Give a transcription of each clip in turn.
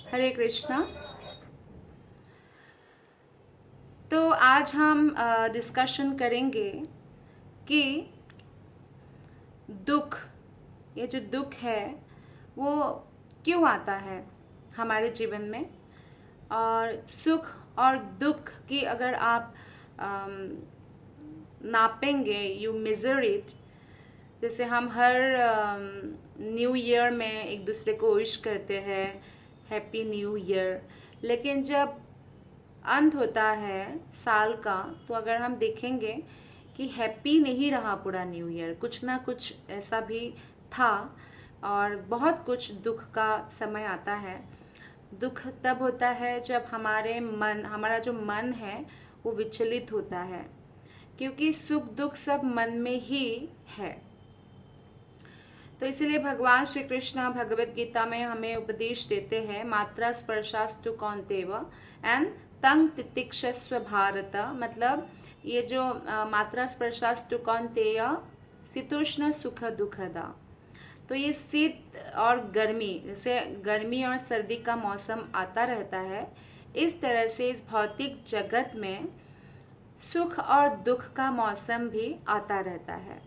हरे कृष्णा। तो आज हम डिस्कशन करेंगे कि दुख, ये जो दुख है वो क्यों आता है हमारे जीवन में, और सुख और दुख की अगर आप नापेंगे, यू मेजर इट। जैसे हम हर न्यू ईयर में एक दूसरे को विश करते हैं, हैप्पी न्यू ईयर। लेकिन जब अंत होता है साल का, तो अगर हम देखेंगे कि हैप्पी नहीं रहा पूरा न्यू ईयर, कुछ ना कुछ ऐसा भी था, और बहुत कुछ दुख का समय आता है। दुख तब होता है जब हमारा जो मन है वो विचलित होता है, क्योंकि सुख दुख सब मन में ही है। तो इसीलिए भगवान श्री कृष्ण भगवत गीता में हमें उपदेश देते हैं, मात्रा स्पर्शास्तु कौन्तेय एंड तंग तितिक्षस्व भारत। मतलब ये जो मात्रा स्पर्शास्तु कौन्तेय शीतोष्ण सुख दुखदा। तो ये शीत और गर्मी, जैसे गर्मी और सर्दी का मौसम आता रहता है, इस तरह से इस भौतिक जगत में सुख और दुख का मौसम भी आता रहता है।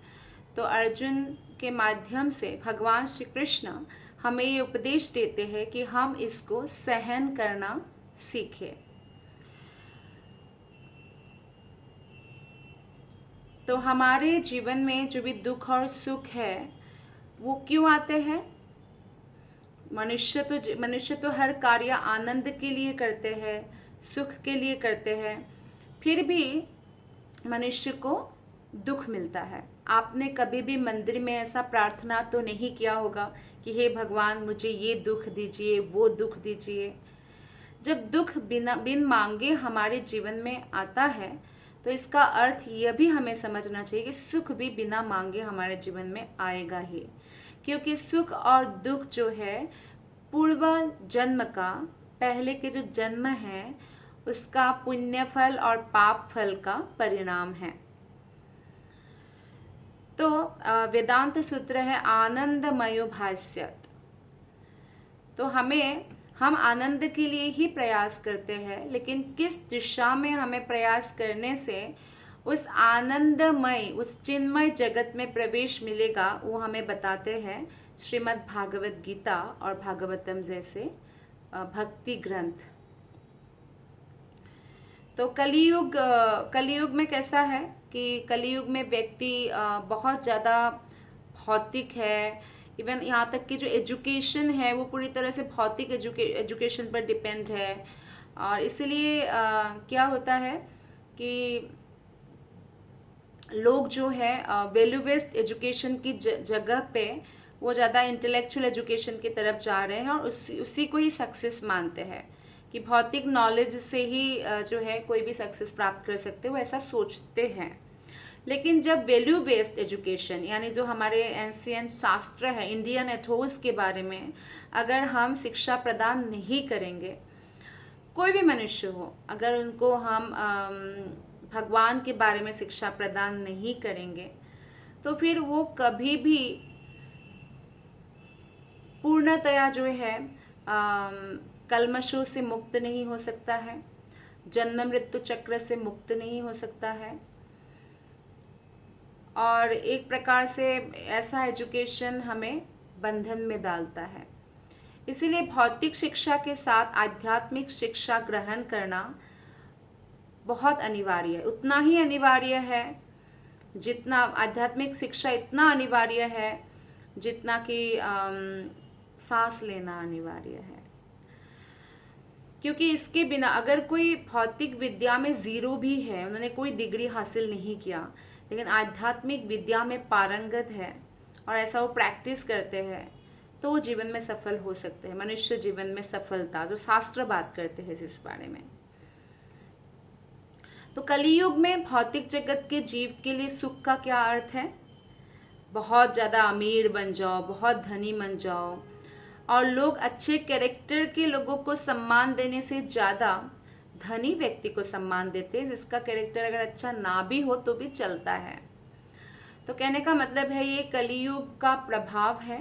तो अर्जुन के माध्यम से भगवान श्री कृष्ण हमें ये उपदेश देते हैं कि हम इसको सहन करना सीखें। तो हमारे जीवन में जो भी दुख और सुख है वो क्यों आते हैं? मनुष्य तो हर कार्य आनंद के लिए करते हैं, सुख के लिए करते हैं, फिर भी मनुष्य को दुख मिलता है। आपने कभी भी मंदिर में ऐसा प्रार्थना तो नहीं किया होगा कि हे भगवान मुझे ये दुख दीजिए, वो दुख दीजिए। जब दुख बिन मांगे हमारे जीवन में आता है, तो इसका अर्थ यह भी हमें समझना चाहिए कि सुख भी बिना मांगे हमारे जीवन में आएगा ही। क्योंकि सुख और दुख जो है पूर्व जन्म का, पहले के जो जन्म है उसका पुण्य फल और पाप फल का परिणाम है। तो वेदांत सूत्र है आनंदमयो भाष्यत। तो हम आनंद के लिए ही प्रयास करते हैं, लेकिन किस दिशा में हमें प्रयास करने से उस आनंदमय, उस चिन्मय जगत में प्रवेश मिलेगा, वो हमें बताते हैं श्रीमद् भागवत गीता और भागवतम जैसे भक्ति ग्रंथ। तो कलियुग में कैसा है कि कलियुग में व्यक्ति बहुत ज़्यादा भौतिक है। इवन यहाँ तक कि जो एजुकेशन है वो पूरी तरह से भौतिक एजुकेशन पर डिपेंड है। और इसलिए क्या होता है कि लोग जो है वैल्यू बेस्ड एजुकेशन की जगह पे वो ज़्यादा इंटेलेक्चुअल एजुकेशन की तरफ जा रहे हैं, और उसी को ही सक्सेस मानते हैं कि भौतिक नॉलेज से ही जो है कोई भी सक्सेस प्राप्त कर सकते हो, ऐसा सोचते हैं। लेकिन जब वैल्यू बेस्ड एजुकेशन, यानी जो हमारे एंशियंट शास्त्र है, इंडियन एथोस के बारे में अगर हम शिक्षा प्रदान नहीं करेंगे, कोई भी मनुष्य हो, अगर उनको हम भगवान के बारे में शिक्षा प्रदान नहीं करेंगे, तो फिर वो कभी भी पूर्णतया जो है कल्मशों से मुक्त नहीं हो सकता है, जन्म मृत्यु चक्र से मुक्त नहीं हो सकता है। और एक प्रकार से ऐसा एजुकेशन हमें बंधन में डालता है। इसीलिए भौतिक शिक्षा के साथ आध्यात्मिक शिक्षा ग्रहण करना बहुत अनिवार्य है। उतना ही अनिवार्य है जितना आध्यात्मिक शिक्षा, इतना अनिवार्य है जितना कि सांस लेना अनिवार्य है। क्योंकि इसके बिना अगर कोई भौतिक विद्या में जीरो भी है, उन्होंने कोई डिग्री हासिल नहीं किया, लेकिन आध्यात्मिक विद्या में पारंगत है और ऐसा वो प्रैक्टिस करते हैं, तो वो जीवन में सफल हो सकते हैं। मनुष्य जीवन में सफलता, जो शास्त्र बात करते हैं इस बारे में। तो कलियुग में भौतिक जगत के जीव के लिए सुख का क्या अर्थ है? बहुत ज़्यादा अमीर बन जाओ, बहुत धनी बन जाओ, और लोग अच्छे कैरेक्टर के लोगों को सम्मान देने से ज़्यादा धनी व्यक्ति को सम्मान देते हैं, जिसका कैरेक्टर अगर अच्छा ना भी हो तो भी चलता है। तो कहने का मतलब है ये कलियुग का प्रभाव है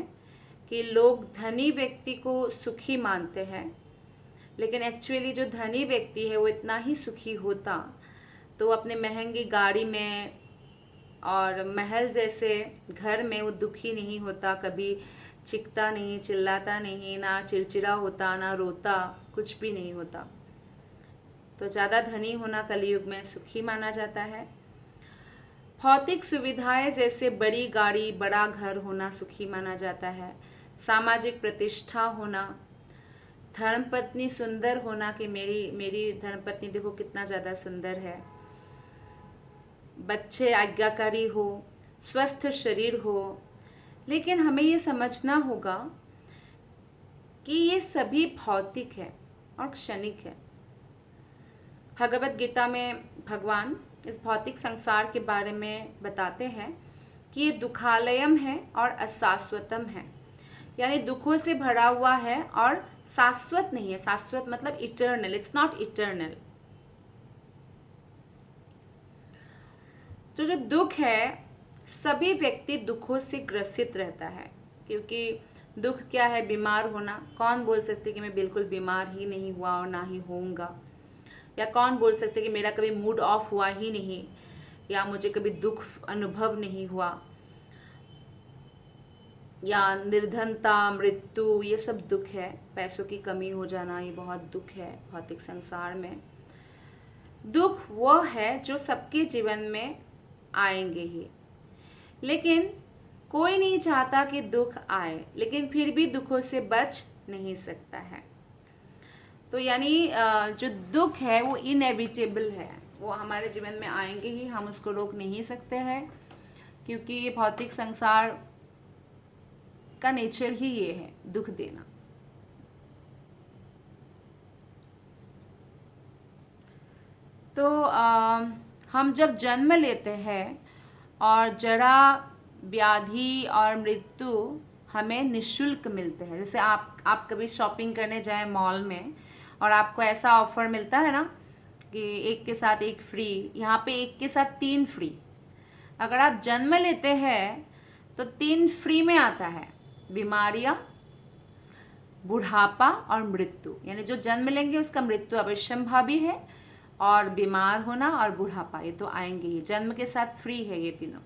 कि लोग धनी व्यक्ति को सुखी मानते हैं, लेकिन एक्चुअली जो धनी व्यक्ति है वो इतना ही सुखी होता तो वो अपने महंगी गाड़ी में और महल जैसे घर में वो दुखी नहीं होता, कभी चीखता नहीं, चिल्लाता नहीं, ना चिड़चिड़ा होता, ना रोता, कुछ भी नहीं होता। तो ज़्यादा धनी होना कलयुग में सुखी माना जाता है। भौतिक सुविधाएं जैसे बड़ी गाड़ी, बड़ा घर होना सुखी माना जाता है। सामाजिक प्रतिष्ठा होना, धर्मपत्नी सुंदर होना कि मेरी मेरी धर्मपत्नी देखो कितना ज़्यादा सुंदर है, बच्चे आज्ञाकारी हो, स्वस्थ शरीर हो। लेकिन हमें ये समझना होगा कि ये सभी भौतिक है और क्षणिक है। भगवत गीता में भगवान इस भौतिक संसार के बारे में बताते हैं कि ये दुखालयम है और अशाश्वतम है, यानी दुखों से भरा हुआ है और शाश्वत नहीं है। शाश्वत मतलब इटर्नल, इट्स नॉट इटर्नल। तो जो दुख है, सभी व्यक्ति दुखों से ग्रसित रहता है, क्योंकि दुख क्या है? बीमार होना। कौन बोल सकते कि मैं बिल्कुल बीमार ही नहीं हुआ और ना ही होऊंगा? या कौन बोल सकते कि मेरा कभी मूड ऑफ हुआ ही नहीं, या मुझे कभी दुख अनुभव नहीं हुआ? या निर्धनता, मृत्यु, ये सब दुख है। पैसों की कमी हो जाना, ये बहुत दुख है भौतिक संसार में। दुख वो है जो सबके जीवन में आएंगे ही, लेकिन कोई नहीं चाहता कि दुख आए, लेकिन फिर भी दुखों से बच नहीं सकता है। तो यानी जो दुख है वो इनएविटेबल है, वो हमारे जीवन में आएंगे ही, हम उसको रोक नहीं सकते हैं, क्योंकि ये भौतिक संसार का नेचर ही ये है, दुख देना। तो हम जब जन्म लेते हैं और जरा, व्याधि और मृत्यु हमें निशुल्क मिलते हैं। जैसे आप कभी शॉपिंग करने जाएं मॉल में और आपको ऐसा ऑफर मिलता है ना कि एक के साथ एक फ्री, यहाँ पे एक के साथ 3 फ्री। अगर आप जन्म लेते हैं तो 3 फ्री में आता है, बीमारियां, बुढ़ापा और मृत्यु। यानी जो जन्म लेंगे उसका मृत्यु अवश्यंभावी है, और बीमार होना और बुढ़ापा ये तो आएंगे ही, जन्म के साथ फ्री है ये तीनों।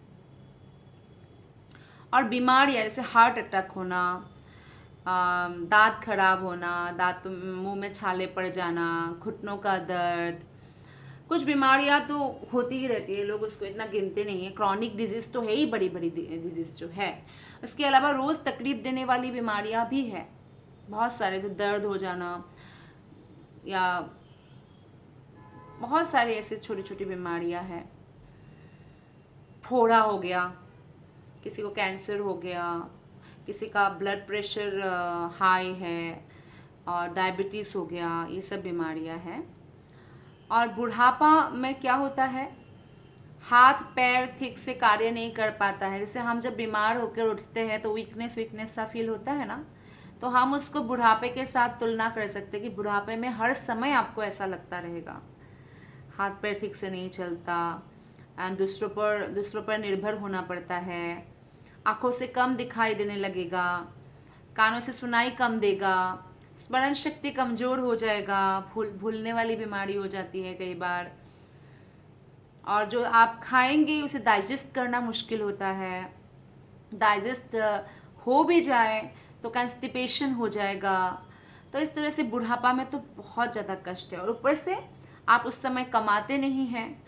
और बीमारियां जैसे हार्ट अटैक होना, दांत खराब होना, दांत मुंह में छाले पड़ जाना, घुटनों का दर्द, कुछ बीमारियां तो होती ही रहती है, लोग उसको इतना गिनते नहीं है। क्रॉनिक डिजीज तो है ही, बड़ी बड़ी डिजीज जो है। उसके अलावा रोज तकलीफ देने वाली बीमारियां भी है बहुत सारे, जैसे दर्द हो जाना, या बहुत सारी ऐसी छोटी छोटी बीमारियां हैं। फोड़ा हो गया, किसी को कैंसर हो गया, किसी का ब्लड प्रेशर हाई है, और डायबिटीज़ हो गया, ये सब बीमारियां हैं। और बुढ़ापा में क्या होता है? हाथ पैर ठीक से कार्य नहीं कर पाता है। जैसे हम जब बीमार होकर उठते हैं तो वीकनेस सा फील होता है ना, तो हम उसको बुढ़ापे के साथ तुलना कर सकते हैं कि बुढ़ापे में हर समय आपको ऐसा लगता रहेगा, हाथ पैर ठीक से नहीं चलता, एंड दूसरों पर निर्भर होना पड़ता है, आंखों से कम दिखाई देने लगेगा, कानों से सुनाई कम देगा, स्मरण शक्ति कमजोर हो जाएगा, भूलने वाली बीमारी हो जाती है कई बार, और जो आप खाएंगे उसे डाइजेस्ट करना मुश्किल होता है, डाइजेस्ट हो भी जाए तो कंस्टिपेशन हो जाएगा। तो इस तरह से बुढ़ापा में तो बहुत ज़्यादा कष्ट है, और ऊपर से आप उस समय कमाते नहीं हैं,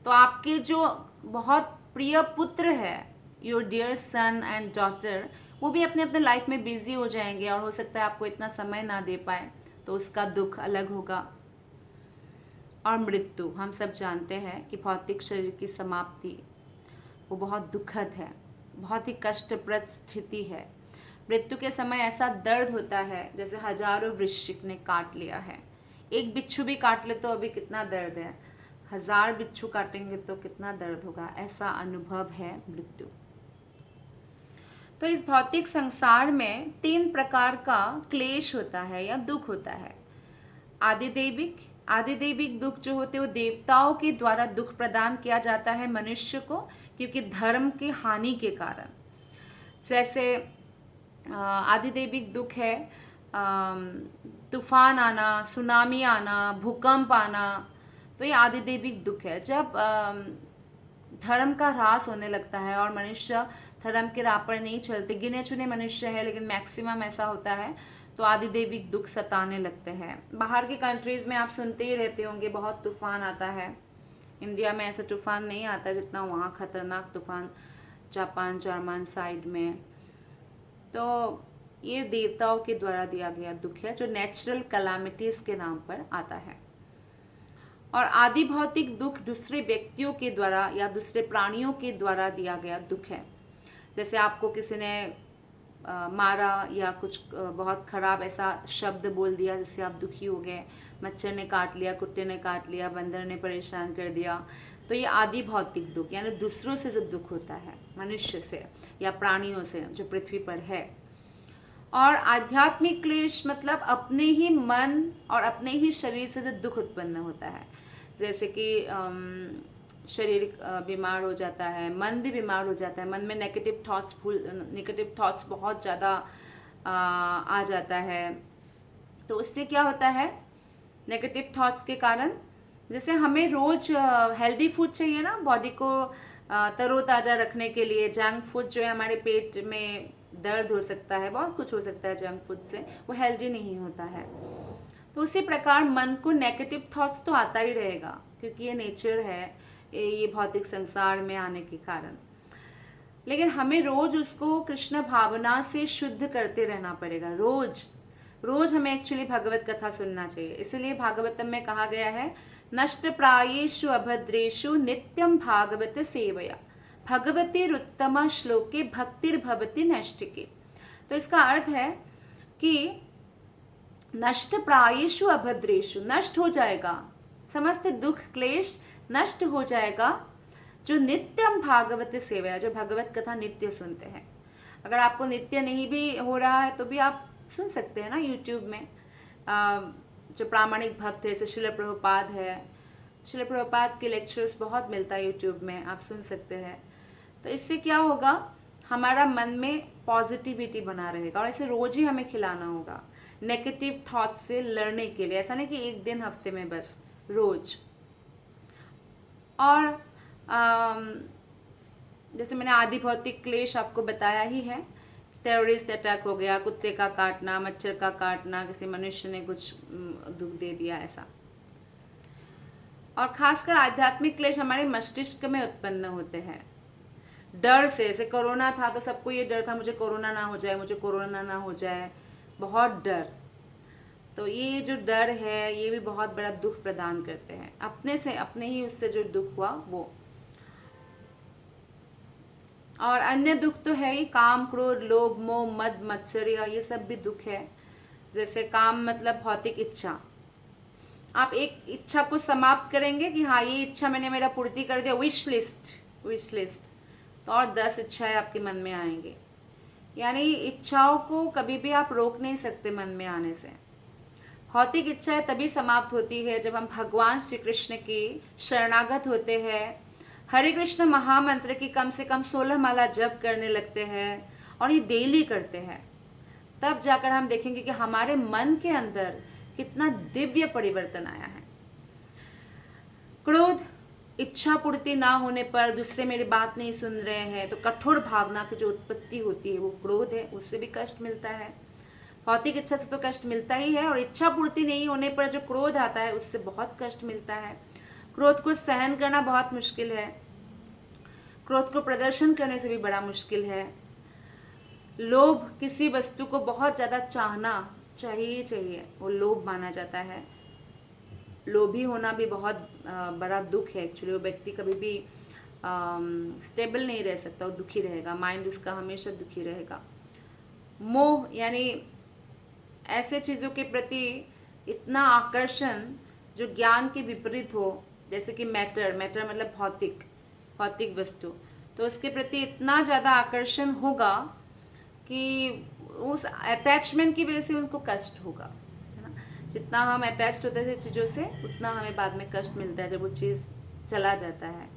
तो आपके जो बहुत प्रिय पुत्र है, your dear son and daughter, वो भी अपने अपने लाइफ में बिजी हो जाएंगे, और हो सकता है आपको इतना समय ना दे पाए, तो उसका दुख अलग होगा। और मृत्यु, हम सब जानते हैं कि भौतिक शरीर की समाप्ति वो बहुत दुखद है, बहुत ही कष्टप्रद स्थिति है। मृत्यु के समय ऐसा दर्द होता है जैसे हजारों वृश्चिक ने काट लिया है। एक बिच्छू भी काट ले तो अभी कितना दर्द है, 1000 बिच्छू काटेंगे तो कितना दर्द होगा, ऐसा अनुभव है मृत्यु। तो इस भौतिक संसार में 3 प्रकार का क्लेश होता है या दुख होता है। आदिदैविक दुख जो होते हैं वो देवताओं के द्वारा दुख प्रदान किया जाता है मनुष्य को, क्योंकि धर्म की हानि के कारण। जैसे आदिदैविक दुख है तूफान आना, सुनामी आना, भूकंप आना, तो ये आदिदेविक दुख है। जब धर्म का ह्रास होने लगता है और मनुष्य धर्म के राह पर नहीं चलते, गिने चुने मनुष्य है लेकिन मैक्सिमम ऐसा होता है, तो आदिदेविक दुख सताने लगते हैं। बाहर की कंट्रीज में आप सुनते ही रहते होंगे, बहुत तूफान आता है। इंडिया में ऐसा तूफान नहीं आता जितना वहाँ खतरनाक तूफान जापान जर्मन साइड में। तो ये देवताओं के द्वारा दिया गया दुख है जो नेचुरल कैलामिटीज के नाम पर आता है। और आदि भौतिक दुख दूसरे व्यक्तियों के द्वारा या दूसरे प्राणियों के द्वारा दिया गया दुख है। जैसे आपको किसी ने मारा या कुछ बहुत खराब ऐसा शब्द बोल दिया जिससे आप दुखी हो गए, मच्छर ने काट लिया, कुत्ते ने काट लिया, बंदर ने परेशान कर दिया, तो ये आदि भौतिक दुख यानी दूसरों से जो दुख होता है, मनुष्य से या प्राणियों से जो पृथ्वी पर है। और आध्यात्मिक क्लेश मतलब अपने ही मन और अपने ही शरीर से जो दुख उत्पन्न होता है, जैसे कि शरीर बीमार हो जाता है, मन भी बीमार हो जाता है, मन में नेगेटिव थॉट्स बहुत ज़्यादा आ जाता है। तो उससे क्या होता है, नेगेटिव थॉट्स के कारण, जैसे हमें रोज हेल्दी फूड चाहिए ना बॉडी को तरोताज़ा रखने के लिए। जंक फूड जो है हमारे पेट में दर्द हो सकता है, बहुत कुछ हो सकता है जंक फूड से, वो हेल्दी नहीं होता है। तो उसी प्रकार मन को नेगेटिव थॉट्स तो आता ही रहेगा क्योंकि ये नेचर है, ये भौतिक संसार में आने के कारण। लेकिन हमें रोज उसको कृष्ण भावना से शुद्ध करते रहना पड़ेगा। रोज रोज हमें एक्चुअली भगवत कथा सुनना चाहिए। इसलिए भागवतम में कहा गया है, नष्ट प्रायेषु अभद्रेषु नित्यम भागवत सेवया भगवतीरुत्तम श्लोके भक्तिर्भवति नष्टिके। तो इसका अर्थ है कि नष्ट प्रायेषु अभद्रेषु, नष्ट हो जाएगा, समस्त दुख क्लेश नष्ट हो जाएगा जो नित्यम भागवत सेवया, जो भगवत कथा नित्य सुनते हैं। अगर आपको नित्य नहीं भी हो रहा है तो भी आप सुन सकते हैं ना यूट्यूब में। जो प्रामाणिक भक्त है, जैसे शिल प्रभुपाद है, शिल प्रभुपाद के लेक्चर्स बहुत मिलता है यूट्यूब में, आप सुन सकते हैं। तो इससे क्या होगा, हमारा मन में पॉजिटिविटी बना रहेगा। और इसे रोज ही हमें खिलाना होगा नेगेटिव थॉट्स से लड़ने के लिए। ऐसा नहीं कि एक दिन हफ्ते में, बस रोज। और जैसे मैंने आदि भौतिक क्लेश आपको बताया ही है, टेररिस्ट अटैक हो गया, कुत्ते का काटना, मच्छर का काटना, किसी मनुष्य ने कुछ दुख दे दिया, ऐसा। और खासकर आध्यात्मिक क्लेश हमारे मस्तिष्क में उत्पन्न होते हैं डर से। जैसे कोरोना था तो सबको ये डर था, मुझे कोरोना ना हो जाए, मुझे कोरोना ना हो जाए, बहुत डर। तो ये जो डर है ये भी बहुत बड़ा दुख प्रदान करते हैं, अपने से, अपने ही उससे जो दुख हुआ वो। और अन्य दुख तो है ही, काम क्रोध लोभ मोह मद मत्सर्य, ये सब भी दुख है। जैसे काम मतलब भौतिक इच्छा, आप एक इच्छा को समाप्त करेंगे कि हाँ ये इच्छा मैंने मेरा पूर्ति कर दिया, विश लिस्ट, तो और 10 इच्छाएं आपके मन में आएंगे। यानी इच्छाओं को कभी भी आप रोक नहीं सकते मन में आने से। भौतिक इच्छाएं तभी समाप्त होती है जब हम भगवान श्री कृष्ण की शरणागत होते हैं, हरे कृष्ण महामंत्र की कम से कम 16 माला जप करने लगते हैं और ये डेली करते हैं। तब जाकर हम देखेंगे कि हमारे मन के अंदर कितना दिव्य परिवर्तन आया है। क्रोध, इच्छा पूर्ति ना होने पर दूसरे मेरी बात नहीं सुन रहे हैं, तो कठोर भावना की जो उत्पत्ति होती है वो क्रोध है, उससे भी कष्ट मिलता है। भौतिक इच्छा से तो कष्ट मिलता ही है, और इच्छा पूर्ति नहीं होने पर जो क्रोध आता है उससे बहुत कष्ट मिलता है। क्रोध को सहन करना बहुत मुश्किल है, क्रोध को प्रदर्शन करने से भी बड़ा मुश्किल है। लोभ, किसी वस्तु को बहुत ज़्यादा चाहना चाहिए, वो लोभ माना जाता है। लोभी होना भी बहुत बड़ा दुख है एक्चुअली। वो व्यक्ति कभी भी स्टेबल नहीं रह सकता, वो दुखी रहेगा, माइंड उसका हमेशा दुखी रहेगा। मोह यानी ऐसे चीज़ों के प्रति इतना आकर्षण जो ज्ञान के विपरीत हो, जैसे कि मैटर मतलब भौतिक वस्तु, तो उसके प्रति इतना ज़्यादा आकर्षण होगा कि उस अटैचमेंट की वजह से उनको कष्ट होगा, है ना। जितना हम अटैच्ड होते थे चीज़ों से, उतना हमें बाद में कष्ट मिलता है जब वो चीज़ चला जाता है।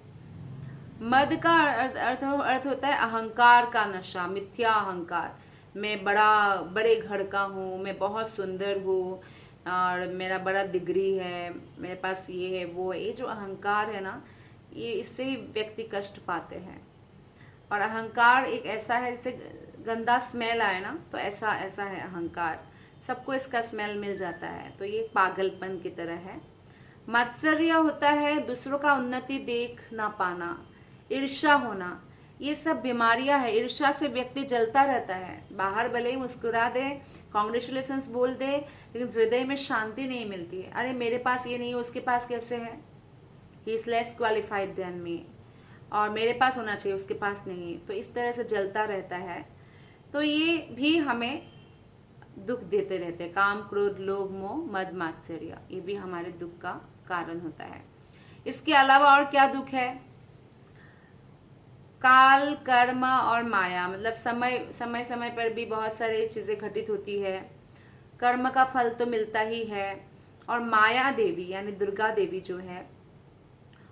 मद का अर्थ होता है अहंकार का नशा, मिथ्या अहंकार। मैं बड़े घर का हूँ, मैं बहुत सुंदर हूँ, और मेरा बड़ा डिग्री है, मेरे पास ये है वो है, ये जो अहंकार है ना, ये इससे ही व्यक्ति कष्ट पाते हैं। और अहंकार एक ऐसा है, जैसे गंदा स्मेल आए ना, तो ऐसा ऐसा है अहंकार, सबको इसका स्मेल मिल जाता है, तो ये पागलपन की तरह है। मात्सर्य होता है दूसरों का उन्नति देख ना पाना, ईर्ष्या होना, ये सब बीमारियां है। ईर्ष्या से व्यक्ति जलता रहता है, बाहर भले ही मुस्कुरा दे, कॉन्ग्रेचुलेशंस बोल दे, लेकिन हृदय में शांति नहीं मिलती है। अरे मेरे पास ये नहीं है, उसके पास कैसे है, he is less qualified than me, और मेरे पास होना चाहिए उसके पास नहीं, तो इस तरह से जलता रहता है। तो ये भी हमें दुख देते रहते हैं। काम, क्रोध, लोभ, मोह, मद, मात्सर्य, ये भी हमारे दुख का कारण होता है। इसके अलावा और क्या दुख है? काल, कर्म और माया, मतलब समय समय पर भी बहुत सारी चीजें घटित होती है। कर्म का फल तो मिलता ही है, और माया देवी यानी दुर्गा देवी जो है,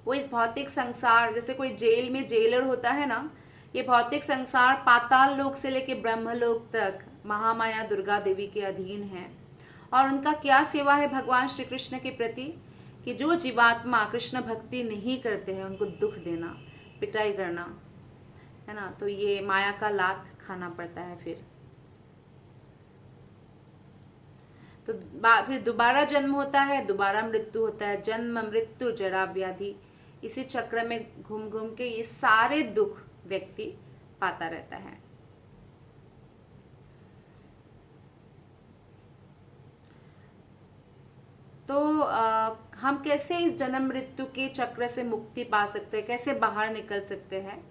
वो इस भौतिक संसार, जैसे कोई जेल में जेलर होता है ना, ये भौतिक संसार पाताल लोक से लेके ब्रह्मलोक तक महामाया दुर्गा देवी के अधीन है। और उनका क्या सेवा है भगवान श्री कृष्ण के प्रति, कि जो जीवात्मा कृष्ण भक्ति नहीं करते हैं उनको दुख देना, पिटाई करना, है ना। तो ये माया का लात खाना पड़ता है फिर। तो फिर दोबारा जन्म होता है, दोबारा मृत्यु होता है, जन्म मृत्यु जरा व्याधि, इसी चक्र में घूम घूम के ये सारे दुख व्यक्ति पाता रहता है। तो हम कैसे इस जन्म मृत्यु के चक्र से मुक्ति पा सकते हैं, कैसे बाहर निकल सकते हैं?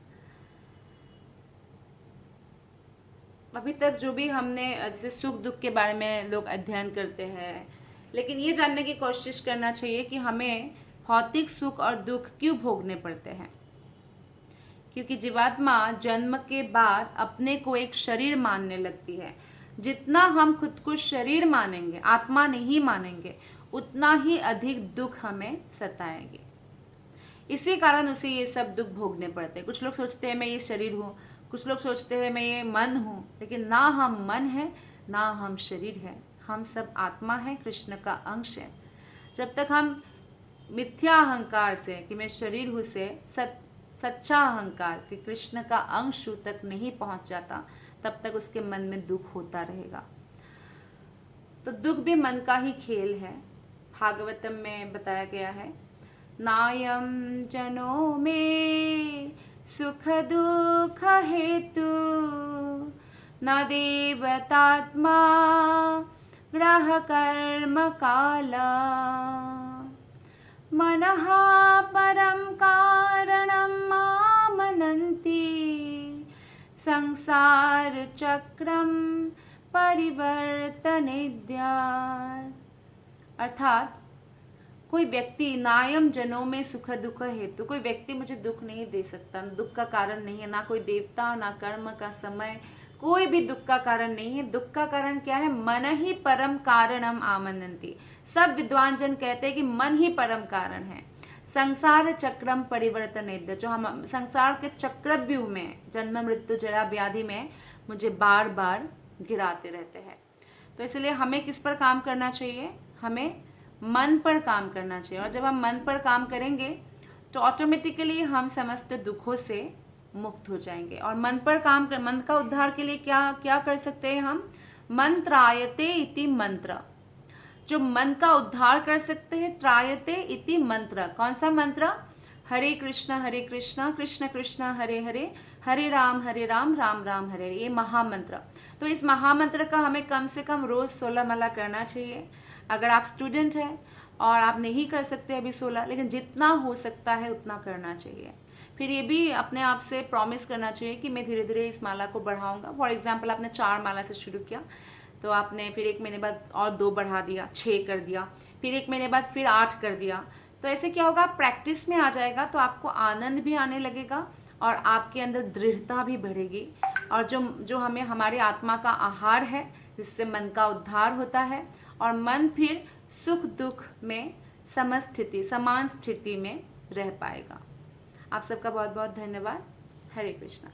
अभी तक जो भी हमने जैसे सुख दुख के बारे में लोग अध्ययन करते हैं, लेकिन ये जानने की कोशिश करना चाहिए कि हमें भौतिक सुख और दुख क्यों भोगने पड़ते हैं। क्योंकि जीवात्मा जन्म के बाद अपने को एक शरीर मानने लगती है। जितना हम खुद को शरीर मानेंगे, आत्मा नहीं मानेंगे, उतना ही अधिक दुख हमें सताएंगे। इसी कारण उसे ये सब दुख भोगने पड़ते हैं। कुछ लोग सोचते हैं मैं ये शरीर हूँ, कुछ लोग सोचते हैं मैं ये मन हूँ, लेकिन ना हम मन है ना हम शरीर है, हम सब आत्मा है, कृष्ण का अंश है। जब तक हम मिथ्या अहंकार से कि मैं शरीर हूँ से सच्चा अहंकार कि कृष्ण का अंश तक नहीं पहुंच जाता, तब तक उसके मन में दुख होता रहेगा। तो दुख भी मन का ही खेल है। भागवतम में बताया गया है, नायम जनो में सुख दुख हेतु, न देवतात्मा ग्रह कर्म काला, मनः परं कारणं मामनन्ति, संसार चक्रम परिवर्तनेद्यात्। अर्थात कोई व्यक्ति नायम जनों में सुख दुख हेतु, कोई व्यक्ति मुझे दुख नहीं दे सकता, दुख का कारण नहीं है, ना कोई देवता, ना कर्म का समय, कोई भी दुख का कारण नहीं है। दुख का कारण क्या है? मन ही परम कारणम आमनन्ति। सब विद्वान जन कहते हैं कि मन ही परम कारण है। संसार चक्रम परिवर्तनेद्य, जो हम संसार के चक्रव्यूह में, जन्म मृत्यु जरा व्याधि में मुझे बार बार गिराते रहते हैं। तो इसलिए हमें किस पर काम करना चाहिए? हमें मन पर काम करना चाहिए। और जब हम मन पर काम करेंगे तो ऑटोमेटिकली हम समस्त दुखों से मुक्त हो जाएंगे। और मन पर काम कर, मन का उद्धार के लिए क्या क्या कर सकते हैं हम? मंत्रायते इति मंत्र, जो मन का उद्धार कर सकते हैं। त्रायते इति मंत्र, कौन सा मंत्र? हरे कृष्ण कृष्ण कृष्ण हरे हरे, हरे राम राम राम हरे, ये महामंत्र। तो इस महामंत्र का हमें कम से कम रोज 16 माला करना चाहिए। अगर आप स्टूडेंट हैं और आप नहीं कर सकते अभी 16, लेकिन जितना हो सकता है उतना करना चाहिए। फिर ये भी अपने आप से प्रॉमिस करना चाहिए कि मैं धीरे धीरे इस माला को बढ़ाऊंगा। फॉर एग्जाम्पल आपने 4 माला से शुरू किया, तो आपने फिर 1 महीने बाद और 2 बढ़ा दिया, 6 कर दिया, फिर 1 महीने बाद फिर 8 कर दिया। तो ऐसे क्या होगा? प्रैक्टिस में आ जाएगा, तो आपको आनंद भी आने लगेगा और आपके अंदर दृढ़ता भी बढ़ेगी। और जो हमें हमारे आत्मा का आहार है, जिससे मन का उद्धार होता है, और मन फिर सुख दुख में समान स्थिति में रह पाएगा। आप सबका बहुत बहुत धन्यवाद। हरे कृष्णा।